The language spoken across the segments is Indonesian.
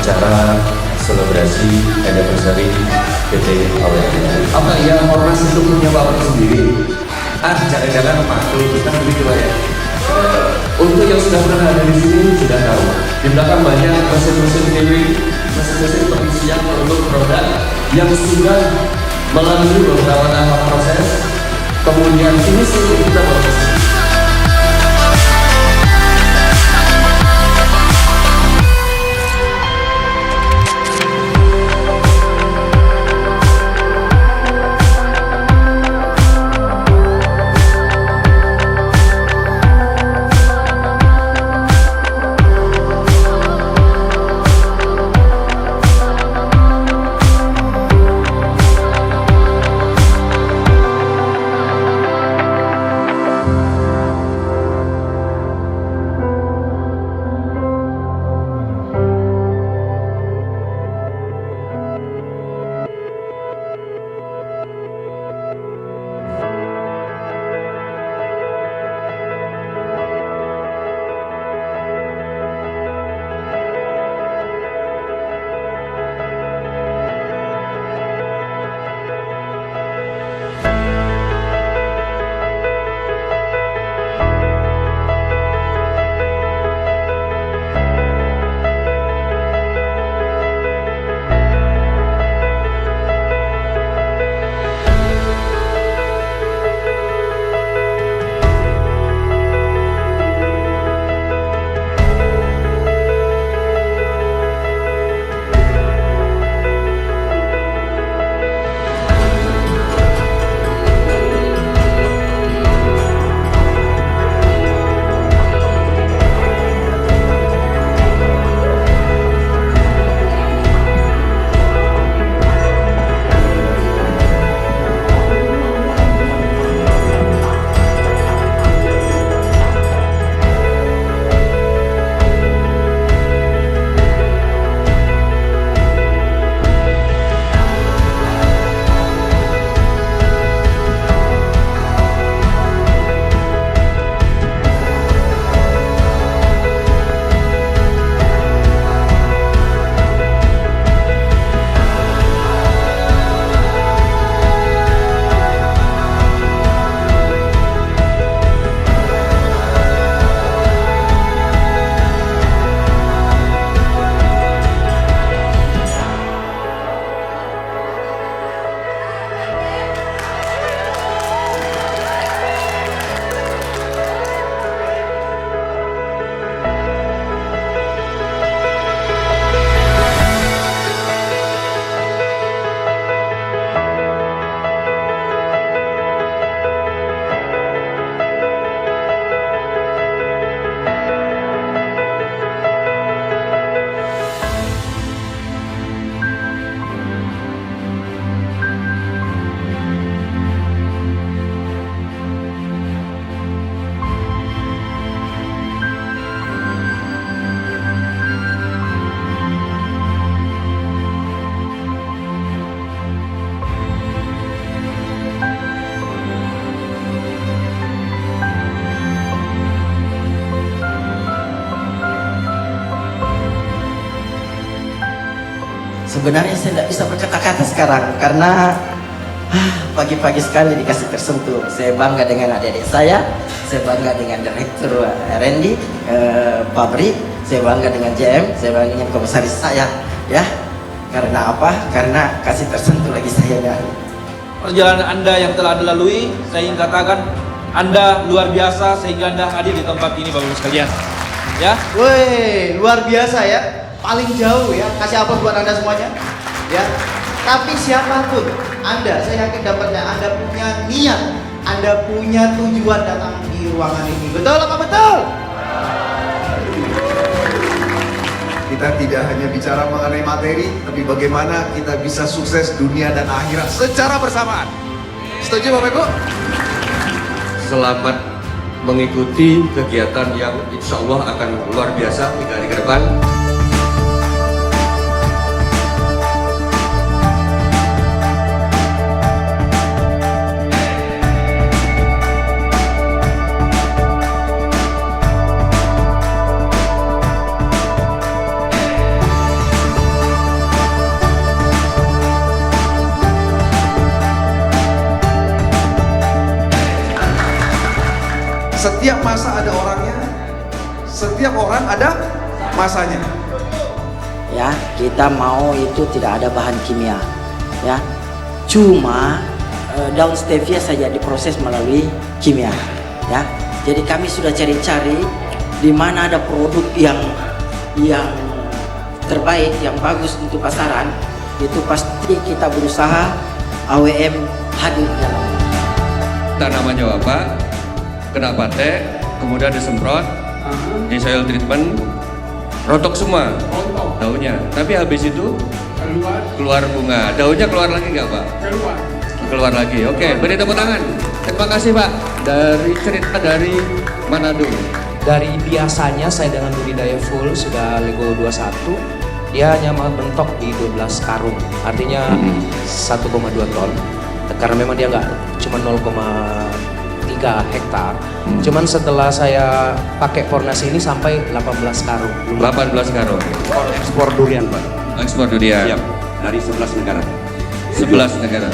acara selebrasi anniversary PT AWL. Apa yang ormas itu punya Bapak sendiri? Jangan-jangan patuh, kita begitu ya. Untuk yang sudah pernah ada di sini sudah tahu. Di belakang banyak mesin-mesin TV, mesin-mesin pengisian untuk produk yang sudah melalui beberapa tahap proses. Kemudian ini sudah kita proses. Sebenarnya saya tidak bisa berkata-kata sekarang karena pagi-pagi sekali dikasih tersentuh. Saya bangga dengan adik-adik saya bangga dengan Direktur R&D, pabrik, saya bangga dengan JM, saya bangga dengan komisaris saya. Ya, karena apa? Karena kasih tersentuh lagi saya dari perjalanan Anda yang telah Anda lalui. Saya ingin katakan Anda luar biasa sehingga Anda hadir di tempat ini, Bapak Ibu sekalian. Ya, Woi, luar biasa ya. Paling jauh ya, kasih aplaus buat Anda semuanya ya. Tapi siapapun Anda, saya yakin dapatnya Anda punya niat, Anda punya tujuan datang di ruangan ini. Betul apa betul? Kita tidak hanya bicara mengenai materi, tapi bagaimana kita bisa sukses dunia dan akhirat secara bersamaan. Setuju Bapak Ibu? Selamat mengikuti kegiatan yang insya Allah akan luar biasa 3 hari ke depan. Setiap masa ada orangnya, setiap orang ada masanya. Ya, kita mau itu tidak ada bahan kimia, ya. Cuma daun stevia saja diproses melalui kimia, ya. Jadi kami sudah cari-cari di mana ada produk yang terbaik, yang bagus untuk pasaran. Itu pasti kita berusaha AWM hadir dalam. Tanamannya apa? Kena patek, kemudian disemprot, di soil treatment, rontok semua daunnya. Tapi habis itu keluar bunga. Daunnya keluar lagi nggak Pak? Keluar lagi. Oke, beri tepuk tangan. Terima kasih Pak. Dari cerita dari Manado. Dari biasanya saya dengan budidaya full sudah Lego 21, dia hanya mentok di 12 karung, artinya 1,2 ton. Karena memang dia nggak cuma 0,3 hektar. Cuman setelah saya pakai Pornas ini sampai 18 karung. 18 karung. Ekspor durian, Pak. Ekspor durian. Siap. Dari 11 negara. 11 negara.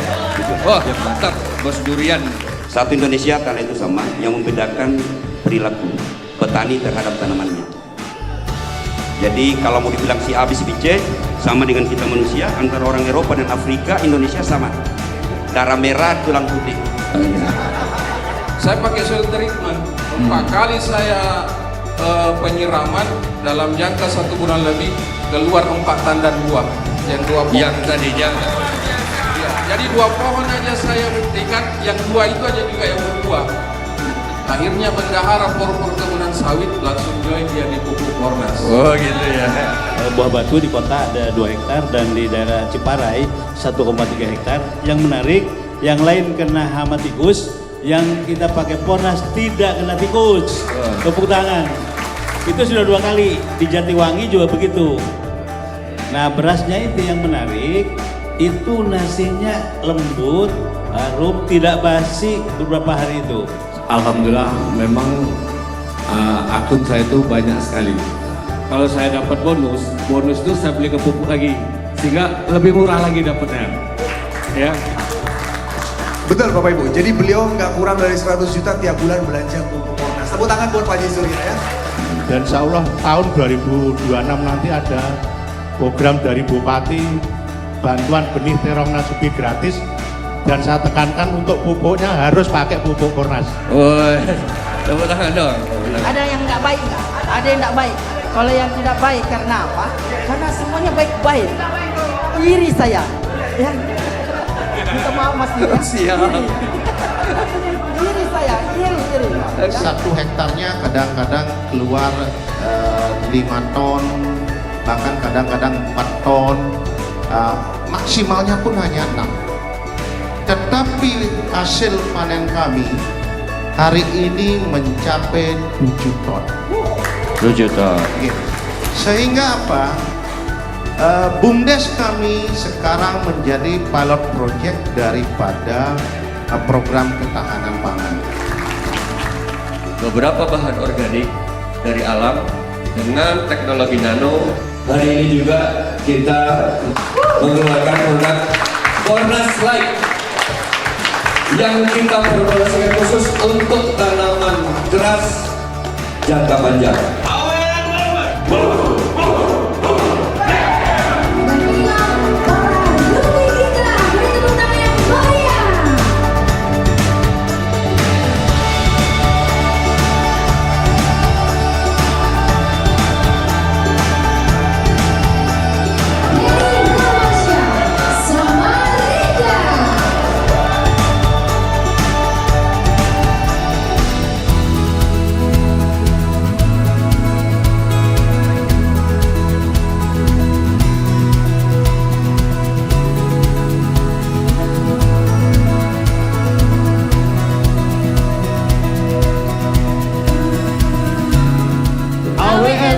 Wah, mantap. Bos durian. Satu Indonesia karena itu sama, yang membedakan perilaku petani terhadap tanamannya. Jadi kalau mau dibilang si A, B, si C sama dengan kita manusia, antara orang Eropa dan Afrika, Indonesia sama. Darah merah, tulang putih. Saya pakai soil treatment. 4 kali saya penyiraman dalam jangka 1 bulan lebih, keluar 4 tandan buah. Yang 2 pohon. Yang tadinya Ya, jadi 2 pohon aja saya buktikan, yang 2 itu aja juga yang berbuah. Akhirnya bendahara por kebunan sawit langsung join dia di pupuk Pornas. oh gitu ya. Buah batu di kota ada 2 hektar dan di daerah Ciparai 1,3 hektar. Yang menarik, yang lain kena hama tikus, yang kita pakai Pornas tidak kena tikus. Tepuk tangan. Itu sudah 2 kali. Di Jatiwangi juga begitu. Nah, berasnya itu yang menarik. Itu nasinya lembut, harum, tidak basi beberapa hari itu. Alhamdulillah, memang akun saya itu banyak sekali. Kalau saya dapat bonus itu saya beli ke pupuk lagi, sehingga lebih murah lagi dapatnya. Ya. Betul Bapak Ibu, jadi beliau nggak kurang dari 100 juta tiap bulan belanja pupuk Pornas. Tepuk tangan buat Pak Surya ya. Dan insya Allah tahun 2026 nanti ada program dari Bupati bantuan benih terong nasubi gratis, dan saya tekankan untuk pupuknya harus pakai pupuk Pornas. Oh, tepuk tangan dong. Ada yang nggak baik nggak? Ada yang nggak baik. Kalau yang tidak baik karena apa? Karena semuanya baik-baik. Iri saya, ya. Minta maaf Mas Iri. Siap. Iri saya, iri. 1 hektarnya kadang-kadang keluar 5 ton, bahkan kadang-kadang 4 ton, maksimalnya pun hanya 6. Tetapi hasil panen kami hari ini mencapai 7 ton. 7 ton. Sehingga apa? BUMDes kami sekarang menjadi pilot project daripada program ketahanan pangan. Beberapa bahan organik dari alam dengan teknologi nano. Hari ini juga kita mengeluarkan produk Pornas Light yang kita formulasikan khusus untuk tanaman keras jangka panjang.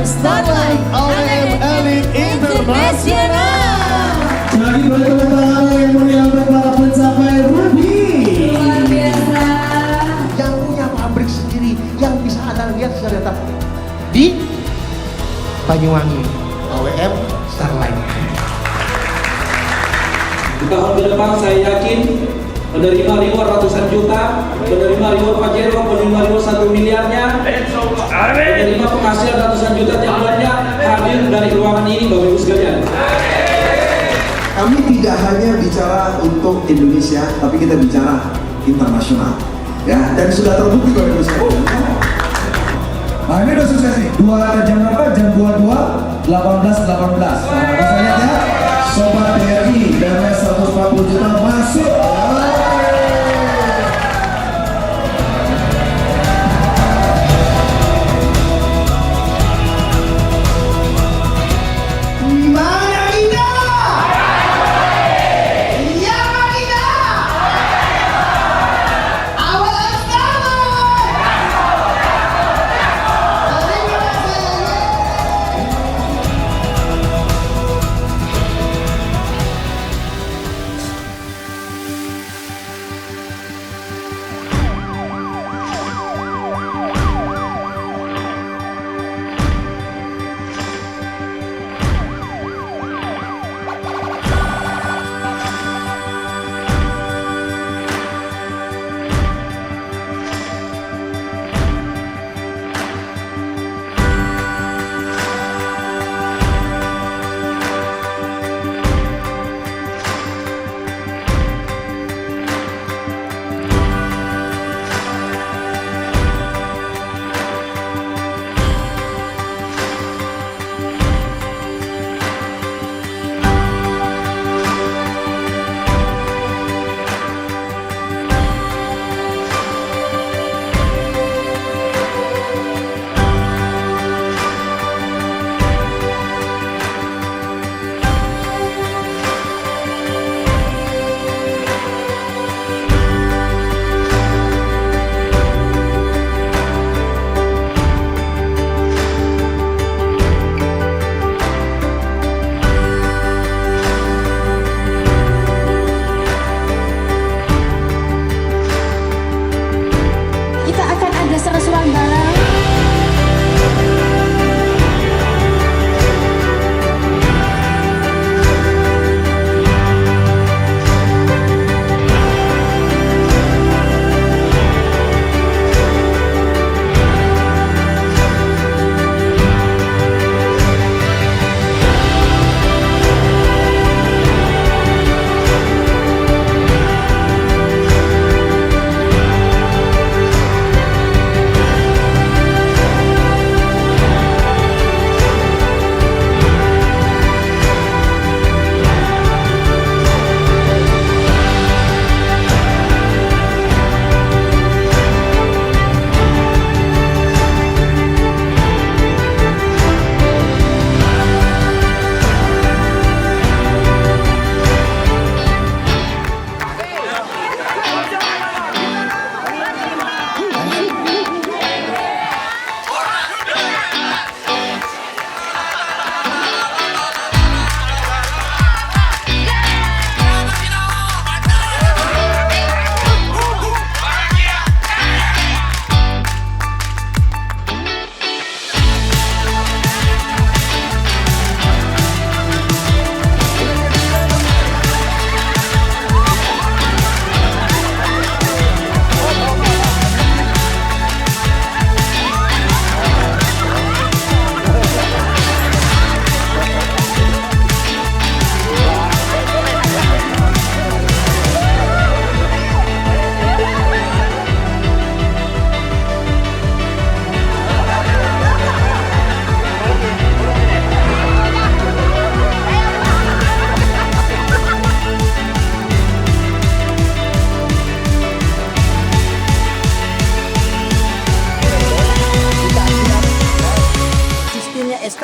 Starlight AWM Elite Internasional. Jadi bertemu yang mulia berapa mencapai Ruby. Luar biasa. Yang punya pabrik sendiri, yang bisa Anda lihat sudah datang di Banyuwangi. AWM Starlight. Di tahun ke depan saya yakin menerima reward ratusan juta, menerima reward Pajero, menerima reward 1 miliarnya, menerima penghasilan ratusan juta tiap bulannya, hadir dari ruangan ini Bapak Ibu sekalian. Kami tidak hanya bicara untuk Indonesia, tapi kita bicara internasional. Ya, dan sudah terbukti Bapak Ibu sekalian. Nah, ini udah sukses nih. Jam berapa? Jam 22, 18. Nah, bisa lihat ya. Sobat BRI, dana 140 juta masuk.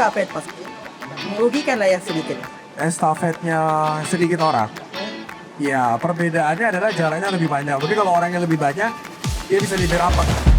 estafet pasti merugikan lah yang sedikit. Estafetnya sedikit orang. Ya, perbedaannya adalah jalannya lebih banyak. Tapi kalau orangnya lebih banyak, dia bisa diberapak.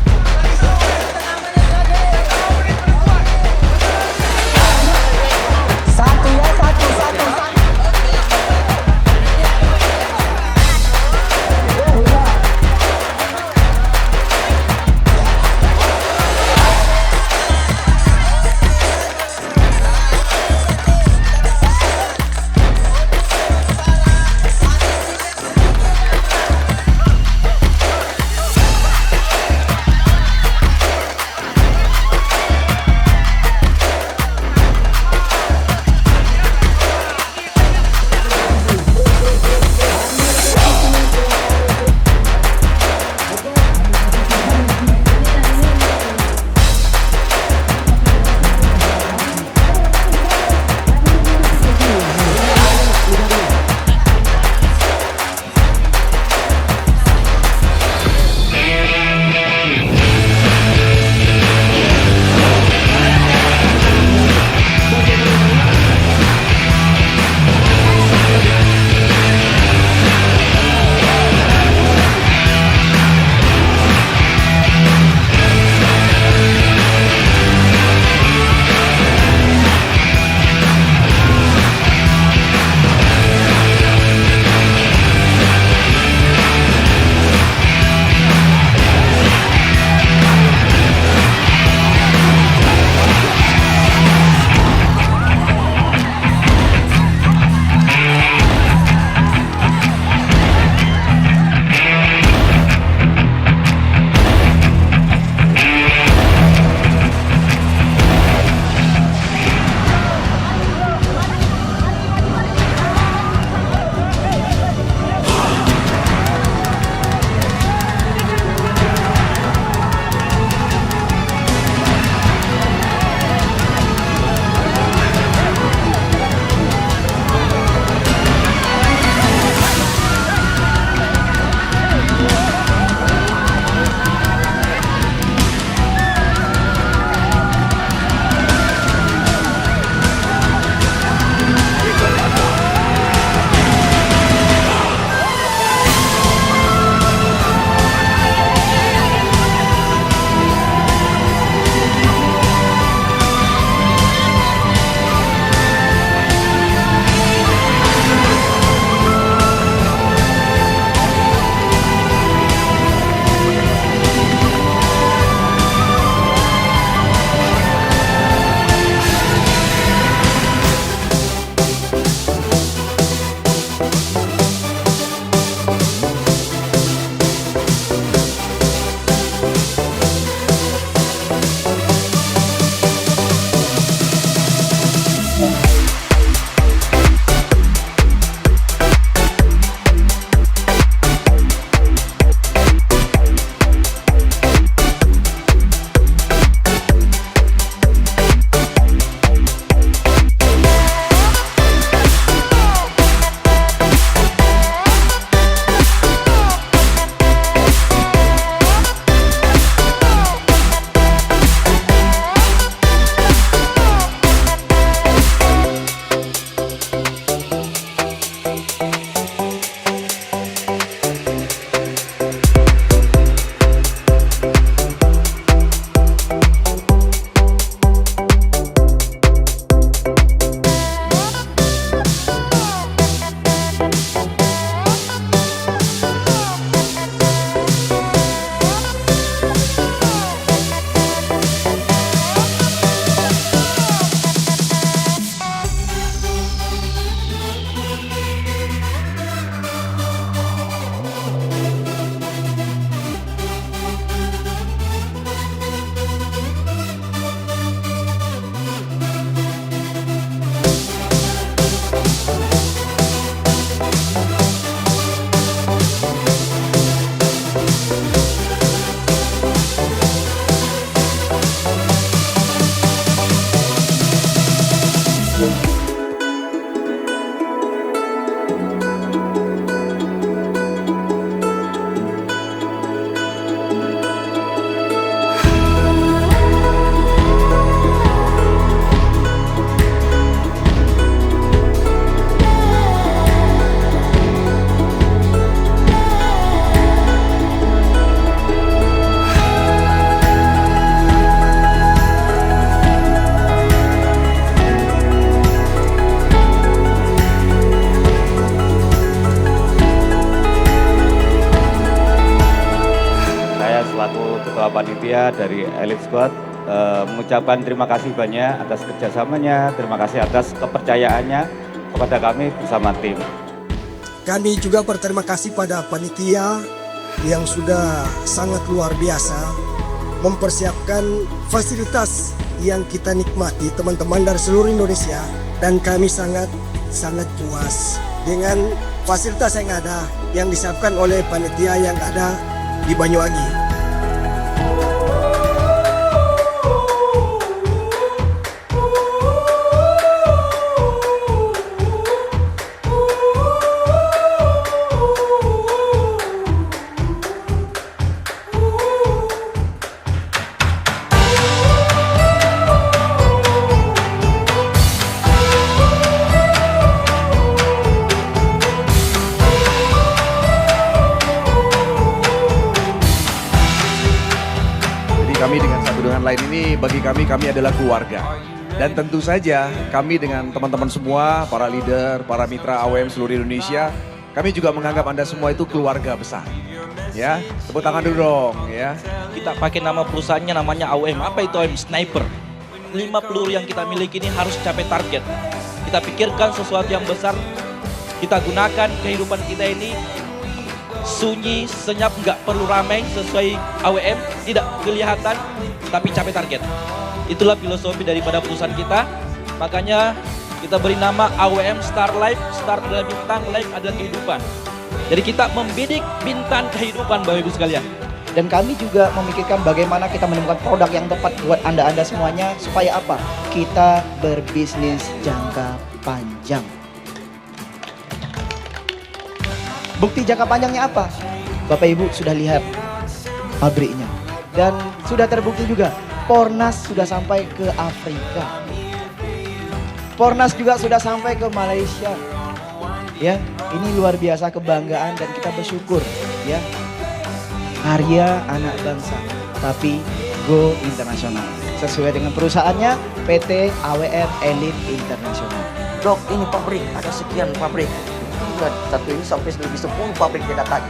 panitia, dari Elite Squad mengucapkan terima kasih banyak atas kerjasamanya, terima kasih atas kepercayaannya kepada kami bersama tim. Kami juga berterima kasih pada panitia yang sudah sangat luar biasa mempersiapkan fasilitas yang kita nikmati teman-teman dari seluruh Indonesia, dan kami sangat puas dengan fasilitas yang ada yang disiapkan oleh panitia yang ada di Banyuwangi. Kami dengan satu dengan lain ini, bagi kami adalah keluarga. Dan tentu saja kami dengan teman-teman semua, para leader, para mitra AWM seluruh Indonesia, kami juga menganggap Anda semua itu keluarga besar. Ya, tepuk tangan dulu dong ya. Kita pakai nama perusahaannya namanya AWM. Apa itu AWM? Sniper. 5 peluru yang kita miliki ini harus capai target. Kita pikirkan sesuatu yang besar. Kita gunakan kehidupan kita ini sunyi, senyap, nggak perlu ramai, sesuai AWM, tidak kelihatan, tapi capai target. Itulah filosofi daripada perusahaan kita. Makanya kita beri nama AWM Star Life. Star adalah bintang, life adalah kehidupan. Jadi kita membidik bintang kehidupan, Bapak Ibu sekalian. Dan kami juga memikirkan bagaimana kita menemukan produk yang tepat buat Anda-Anda semuanya. Supaya apa? Kita berbisnis jangka panjang. Bukti jangka panjangnya apa? Bapak Ibu sudah lihat pabriknya. Dan sudah terbukti juga, Pornas sudah sampai ke Afrika. Pornas juga sudah sampai ke Malaysia. Ya, ini luar biasa kebanggaan dan kita bersyukur ya. Karya anak bangsa, tapi go internasional. Sesuai dengan perusahaannya, PT AWM Elite Internasional. Dok, ini pabrik, ada sekian pabrik. Satu ini sampai lebih 10 pabrik dia datangi.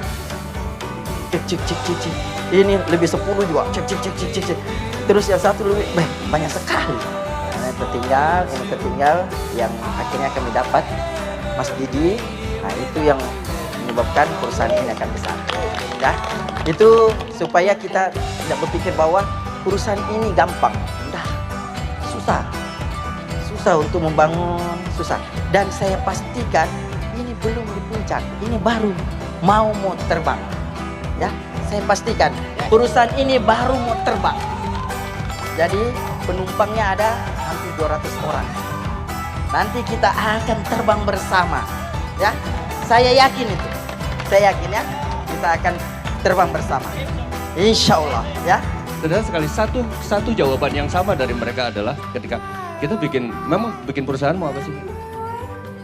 Cek. Ini lebih 10 juga. Cek. Terus yang satu lebih banyak sekali. Nah, ini tertinggal yang akhirnya kami dapat Mas Didi. Nah, itu yang menyebabkan perusahaan ini akan besar. Ya, itu supaya kita tidak berpikir bahwa perusahaan ini gampang. Udah, susah untuk membangun, susah. Dan saya pastikan ini belum di puncak, ini baru mau terbang. Ya, saya pastikan perusahaan ini baru mau terbang. Jadi penumpangnya ada hampir 200 orang. Nanti kita akan terbang bersama. Ya, saya yakin itu. Saya yakin ya, kita akan terbang bersama. Insya Allah ya. Saudara sekali, satu jawaban yang sama dari mereka adalah ketika kita memang bikin perusahaan mau apa sih?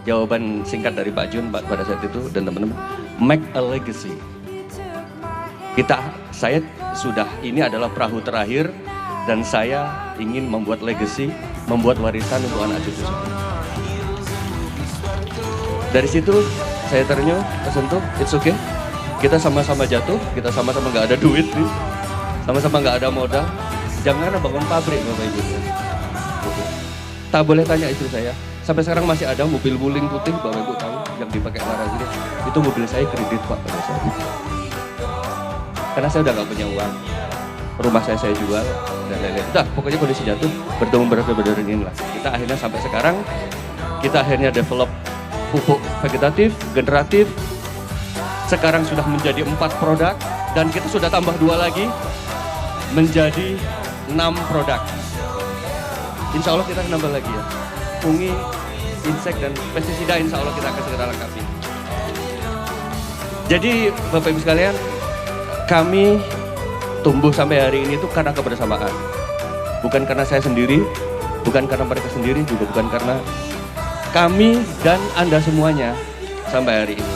Jawaban singkat dari Pak Jun pada saat itu dan teman-teman, make a legacy. Saya sudah, ini adalah perahu terakhir dan saya ingin membuat legacy, membuat warisan untuk anak cucu saya. Dari situ saya ternyuh, tersentuh, it's okay. Kita sama-sama jatuh, kita sama-sama nggak ada duit, sama-sama nggak ada modal. Jangan bangun pabrik, Bapak Ibu. Tak boleh tanya istri saya. Sampai sekarang masih ada mobil wuling putih, Bapak Ibu tahu, yang dipakai Laras ini. Itu mobil saya kredit Pak pada saat itu. Karena saya udah nggak punya uang. Rumah saya jual dan lain-lain. Udah, pokoknya kondisi jatuh, bertemu benar-benar inilah. Kita akhirnya sampai sekarang, kita akhirnya develop pupuk vegetatif, generatif. Sekarang sudah menjadi 4 produk dan kita sudah tambah 2 lagi menjadi 6 produk. Insya Allah kita nambah lagi ya. Fungi, insek dan pestisida insya Allah kita akan segera lengkapi. Jadi Bapak Ibu sekalian, kami tumbuh sampai hari ini itu karena kebersamaan. Bukan karena saya sendiri, bukan karena mereka sendiri, juga bukan karena kami dan Anda semuanya sampai hari ini.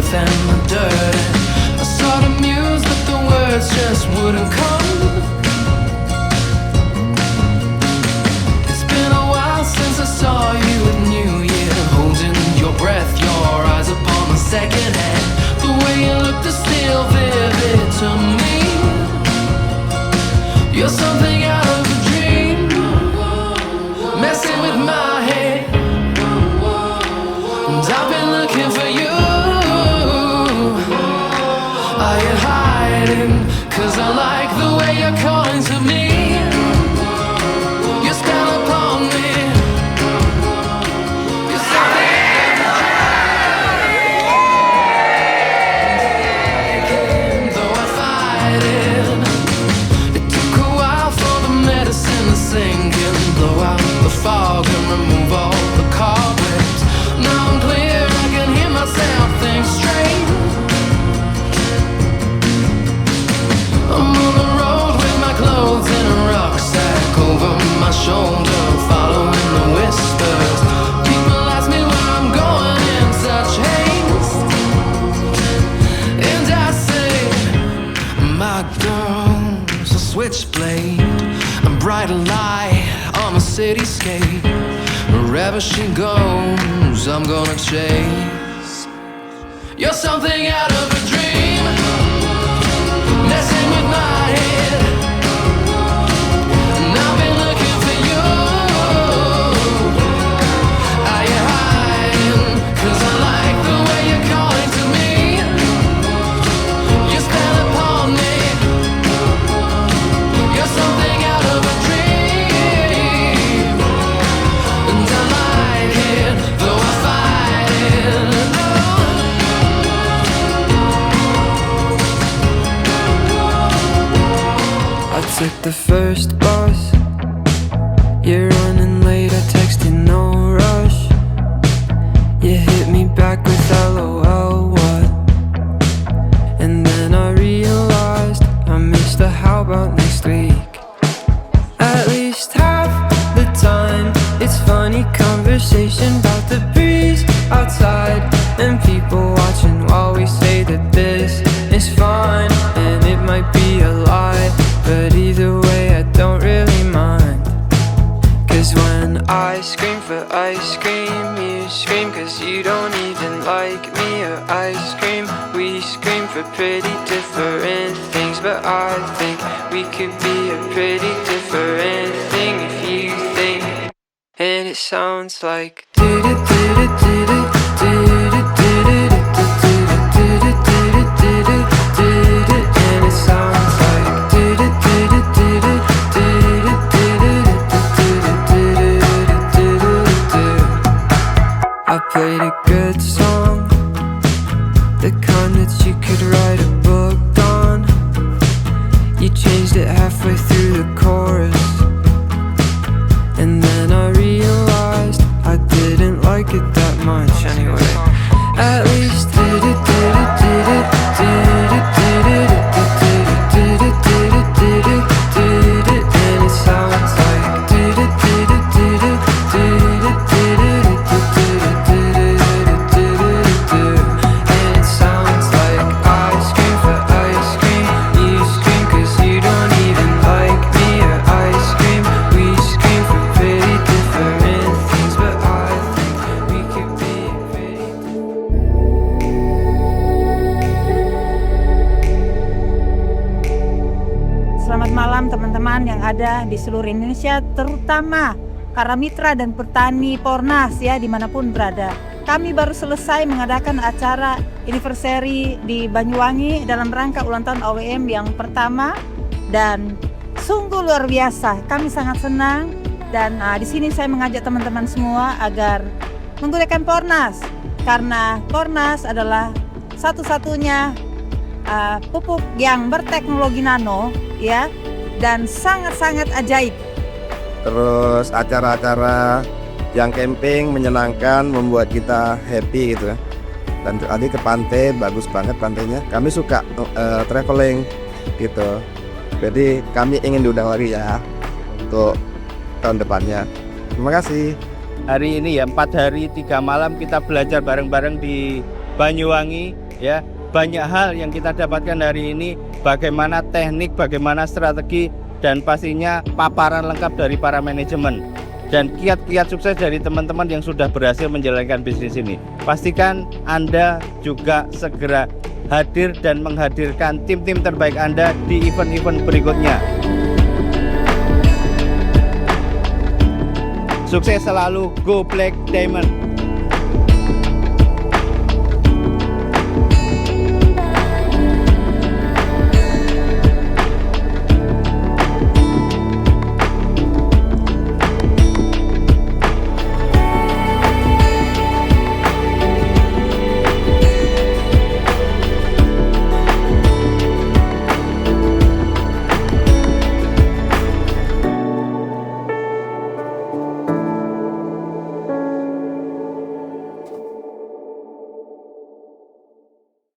filth and the dirt. I saw the muse, but the words just wouldn't come. It's been a while since I saw you at New Year, holding your breath, your eyes upon the second hand. The way you looked is still vivid to me. You're something out of a dream, messing with my head. And I've been looking for you. Are you hiding? 'Cause I like the way you're calling to me. You spell upon me. You're something though I fight it. It took a while for the medicine to sink and blow out the fog and remove all the cobwebs. Now I'm clear, I can hear myself think straight. I'm on the road with my clothes in a rucksack over my shoulder, following the whispers. People ask me where I'm going in such haste, and I say, my girl's a switchblade, a bright light on the cityscape. Wherever she goes, I'm gonna chase. You're something out of a dream, messing with my head. And I've been looking for you. Are you hiding? 'Cause I like the way you're calling to me. You spell upon me. You're something out of a dream, and I like it, though I fight it. I took the first bus. You're running late, I texted no rush. You hit me back with LOL, what? And then I realized I missed the how about next week. At least half the time it's funny conversation about the breeze outside and people watching while we say that this is fine. And it might be a lie, but either way I don't really mind. 'Cause when I scream for ice cream, you scream 'cause you don't even like me or ice cream. We scream for pretty different things, but I think we could be a pretty different thing if you think. And it sounds like and it sounds like I played a good song, the kind that you could write a book on. You changed it halfway through the chorus, and then I realized I didn't like it that much anyway. At least and it sounds like and it sounds like I scream for ice cream, you scream 'cause you don't even like me or ice cream. We scream for pretty different things, but I think we could be pretty. Selamat malam teman-teman yang ada di seluruh Indonesia, terutama para mitra dan petani Pornas ya dimanapun berada. Kami baru selesai mengadakan acara anniversary di Banyuwangi dalam rangka ulang tahun AWM yang pertama dan sungguh luar biasa. Kami sangat senang dan di sini saya mengajak teman-teman semua agar menggunakan Pornas karena Pornas adalah satu-satunya pupuk yang berteknologi nano ya dan sangat-sangat ajaib. Terus acara-acara yang camping menyenangkan, membuat kita happy gitu ya. Dan tadi ke pantai, bagus banget pantainya. Kami suka traveling gitu. Jadi kami ingin diundang lagi ya untuk tahun depannya. Terima kasih. Hari ini ya 4 hari 3 malam kita belajar bareng-bareng di Banyuwangi ya. Banyak hal yang kita dapatkan hari ini, bagaimana teknik, bagaimana strategi, dan pastinya paparan lengkap dari para manajemen dan kiat-kiat sukses dari teman-teman yang sudah berhasil menjalankan bisnis ini. Pastikan Anda juga segera hadir dan menghadirkan tim-tim terbaik Anda di event-event berikutnya. Sukses selalu, Go Black Diamond.